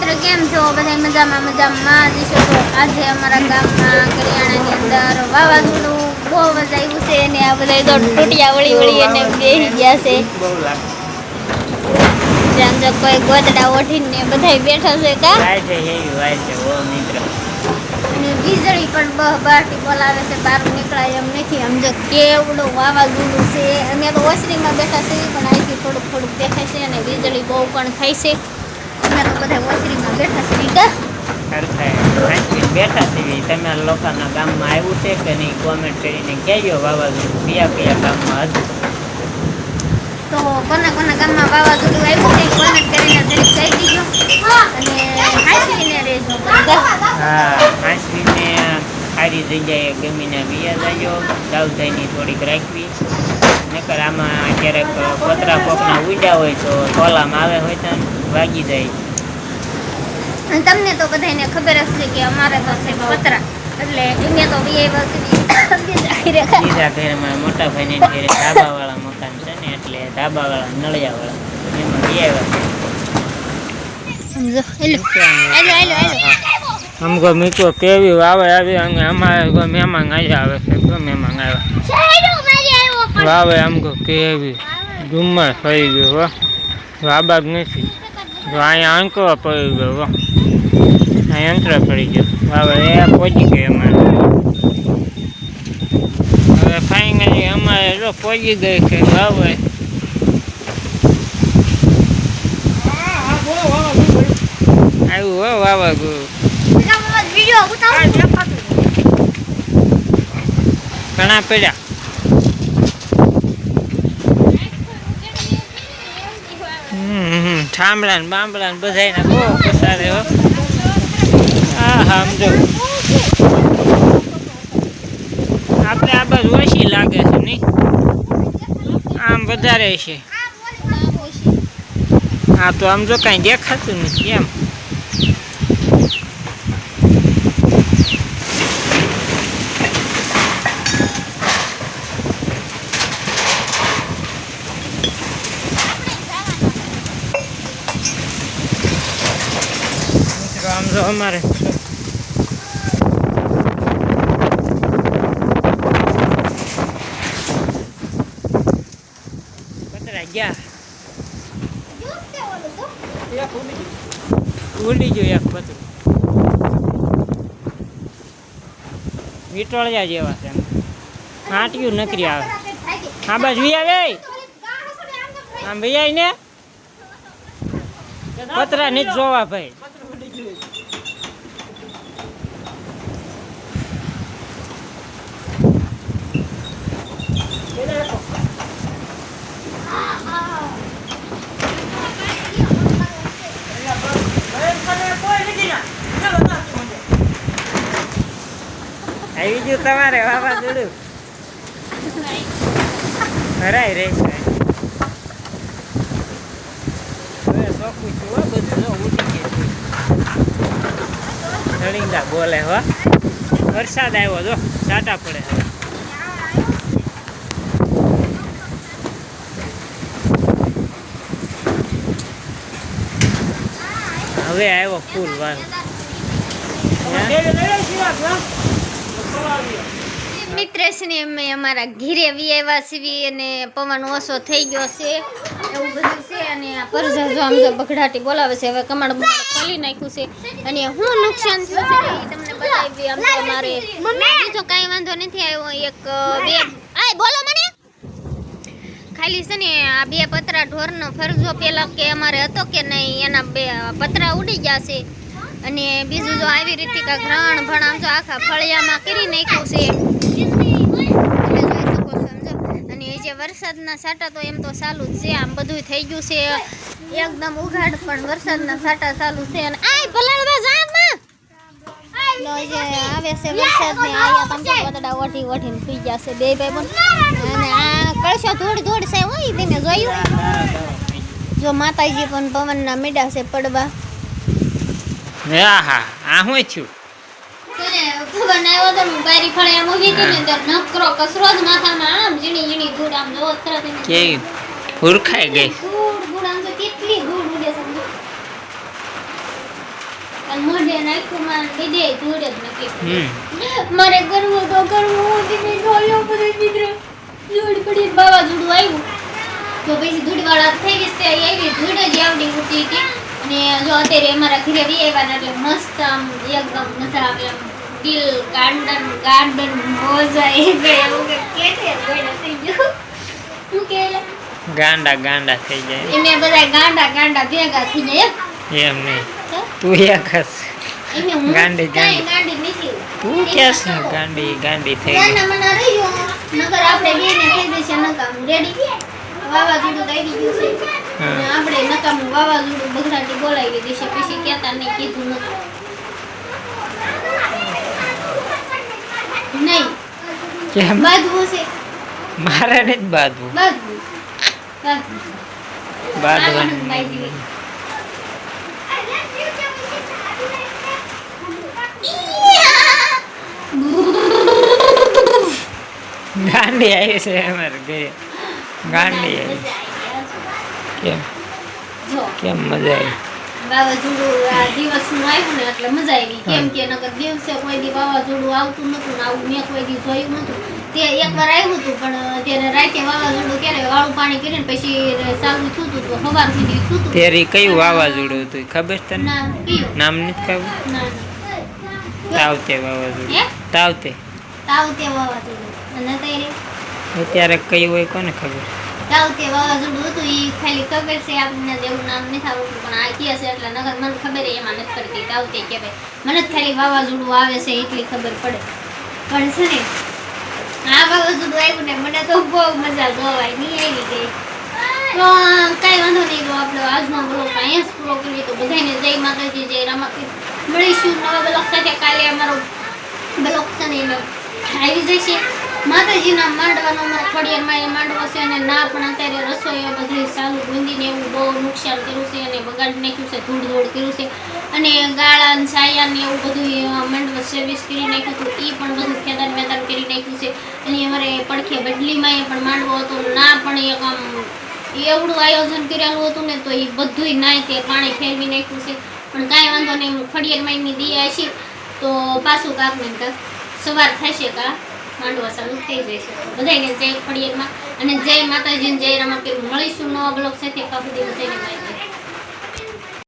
મિત્રો કેમ છો? બધા મજામાં જઈશું. તો આજે અમારા ગામમાં કરિયાણાની અંદર વાવાઝોડું બહુ જ આવ્યું છે અને આ બધા તો તૂટિયા વળી અને બેસી ગયા છે. આમ જો કોઈ ગોદડા ઓઢીને બધા બેઠા છે અને વીજળી પણ બહારથી બોલાવે છે, બહાર નીકળાય એમ નથી. આમ જો કેવડું વાવાઝોડું છે. અમે તો ઓસરીમાં બેઠા છીએ પણ અહીંથી થોડુંક દેખાય છે અને વીજળી બહુ પણ થાય છે. અમે તો બધા ઓસરીમાં બેઠા છીએ. બેઠા છીએ. તમે લોકોના ગામમાં આવ્યું છે કે નહીં કોમેન્ટ કરીને કહેજો. વાવાઝોડું કયા ગામમાં હતું તો કોના ગામમાં વાવાઝોડું આવ્યું છે કોમેન્ટ કરીને જરીક કહી દીજો અને હાંસવીને રહેજો. હા, હાંસવીને સારી જગ્યાએ ગમીને વિયા જાજો. સાવધાની થોડીક રાખવી, નકર આમાં ક્યારેક પતરા કોકના ઉડ્યા હોય તો ટોલામાં આવે હોય તો વાગી જાય. અને તમને તો બધાને ખબર જ છે કે અમારે તો છે પતરા, એટલે એને તો બીજા ઘરમાં મોટા ભાઈને ઘરે ધાબાવાળા મકાન છે ને, એટલે ધાબાવાળા નળિયાવાળા એમાં અમકો મીઠો કેવી વાવે આવી અને અમારે મહેમાન આવ્યા આવે છે. મહેમાન આવ્યા વાવે અમકો કેવી ડુમ્મર ફરી ગયો હો, વાબાદ નથી. જો અહીંયા અંકવા પડી ગયો, અહીંયા યંત્ર પડી ગયો. વાવે એ પહોંચી ગઈ અમારે. હવે ફાઇનલી અમારે જો પહોંચી ગઈ છે વાવે. આવ્યું હો વાવાઝોડું. ઘણા પડ્યા. થાંભલા ને બાંભળા ને બધા બહુ પસારે હો. હા હા, સમજો આપણે આ બાજુ ઓછી લાગે છે નહીં, આમ વધારે છે. હા તો આમ જો કાંઈ દેખાતું નથી એમ. આમ જો અમારે પતરા ગયા, ઉડી ગયું એક પતરું. વીટોળિયા જેવા છે, આંટિયું નકરી આવે. હા બસ વી આવે, આમ ભાઈ ને પતરા નથી જોવા ભાઈ. આવી ગયું તમારે વાવાઝોડું, હરાય રહેશે. હવે ચોખ્ખું છું હો, બધું જો ઉડી ગયું. ધડીંગા બોલે હો. વરસાદ આવ્યો જો, છાંટા પડે. હવે આવ્યો ફૂલ વાર. મિત્રશ્રી અમે અમારા ઘીરે આવ્યા છીએ અને પવન ઓછો થઈ ગયો છે એવું બધું છે. અને આ પરજા જો આમ જો બગડાટી બોલાવે છે. હવે કમાડ ખોલી નાખ્યું છે અને શું નુકસાન થયું છે એ તમને બતાવી. આમ તો અમારે બીજો કાંઈ વાંધો નથી આવ્યો. એક બે આય બોલો મને ખાલી છે ને આ બે પતરા ઢોરનો ફરજો પેલા કે અમારે હતો કે નહીં, એના બે પતરા ઉડી ગયા છે. અને બીજું જો આવી રીતે કાંઈક રણ ભણ આમ જો આખા ફળિયામાં કરી નાખ્યું છે. અને જે વરસાદના છાંટા તો એમ તો ચાલુ જ છે. આમ બધું થઈ ગયું છે એકદમ ઉઘાડ, પણ વરસાદના છાંટા ચાલુ છે. અને આય ભલાડવા જામાં જે આવે છે વરસાદ ને આયા તમ તો ગોદડા ઓઠીને સુઈ ગયા છે બે ભાઈ બોન. અને આ કળશો ધોડ છે હોય તમે જોયું? જો માતાજી પણ પવનના મીડા છે પડવા. હા હા, આ શું થયું? પવન આવ્યો તો બારી ફળે મૂકી હતી ને તો નકરો કસરો જ માથામાં આમ ઝીણી ધૂળ આમ જો તરત કેવી હુરખાઈ ગઈ. ધૂળ આમ તો કેટલી ધૂળ ઉડે છે. અને મોઢે નાખ્યું મારે લીધે ધૂળ જ નથી હમ મારે કરવું તો કરવું ધીમે જોયો બધું મિત્ર ધૂળ પડી વાવાઝોડું આવ્યું તો પછી ધૂળવાળા થઈ ગઈ તે એવી ધૂળ જ આવડી ઉઠી હતી અને જો અત્યારે અમારા ઘરે આવ્યા એટલે મસ્ત આમ એકદમ મજા આવે આમ દિલ ગાર્ડન મોજા એ ગઈ એવું કે છે ગોડા થઈ ગયું શું કે ગાંડા થઈ જાય એમે બધા ગાંડા ભેગા થઈ જાય એમ નહીં તું એક જ એમે હું ગાંડી ગાંડી નથી તું કેસ ને ગાંડી થઈ ગઈ ના મને રહ્યો નકર આપણે બેને થઈ જશે નકામ રેડી વાવાઝોડું તો આવી ગયું છે અને આપણે નકામું વાવાઝોડું બગડાટી બોલાવી દેશે પછી કહેતા નહીં કીધું નતું નહીં કેમ બાંધવું છે મારે નથી બાંધવું બાંધવાનું બાંધવું ગાંડી આવી છે અમારે ઘરે ગાંડી આવી કેમ જો કેમ મજા આવી વાવાઝોડું આ દિવસનું આવ્યું ને એટલે મજા આવી કેમ કે નકર દિવસે કોઈ દી વાવાઝોડું આવતું નતું ને આવું મેં કોઈ દી જોયું નતું તે એકવાર આવ્યું હતું પણ ત્યારે રાતે વાવાઝોડું ક્યારે વાળું પાણી કરીને પછી ચાલુ થતું હતું સવાર સુધી થતું તેરી કયું વાવાઝોડું હતું ખબર તને ના કયું નામ નથી ખબર ના તાવતે વાવાઝોડું હે તાવતે તાવ તે વાવાઝોડું અને ત્યારે અત્યારે કયું હોય કોને ખબર તાવ તે વાવાઝોડું હતું એ ખાલી ખબર છે આપણને જેવું નામ નથી આવડતું પણ આ કહે છે એટલે નગર મને ખબર એમાં નથી પડતી તાવ તે કહેવાય મને જ ખાલી વાવાઝોડું આવે છે એટલી ખબર પડે પણ છે ને આ વાવાઝોડું આવ્યું ને મને તો બહુ મજા જોવાય નહીં આવી ગઈ તો કાંઈ વાંધો નહીં તો આપણો આજનો બ્લોગ અહીંયા જ પૂરો કરીએ તો બધાને જય માતાજી જય રામાપીર મળીશું નવા બ્લોગ સાથે કાલે અમારો બ્લોગ છે ને આવી જશે માતાજીના માંડવાનો અમારા ખોડિયારમાં એ માંડવો છે અને ના પણ અત્યારે રસોઈ બધી ચાલુ ગુંદીને એવું બહુ નુકસાન કર્યું છે અને બગાડી નાખ્યું છે ધૂળ કર્યું છે અને ગાળા ને છાયા ને એવું બધું માંડવો સર્વિસ કરી નાખ્યું હતું એ પણ બધું ખેદાન વેદાન કરી નાખ્યું છે અને અમારે પડખે બદલીમાં એ પણ માંડવો હતો ના પણ એક આમ એવડું આયોજન કરેલું હતું ને તો એ બધુંય નાય તે પાણી ફેરવી નાખ્યું છે પણ કાંઈ વાંધો નહીં ખોડિયારમાંની દિયા છે તો પાછું કાંક ને કાંક સવાર થશે કા માંડવા ચાલુ થઈ જશે બધાને જય ખોડિયારમાં અને જય માતાજી જય રામાપીર મળીશું નવા બ્લોગ સાથે કાપી બધાને બાય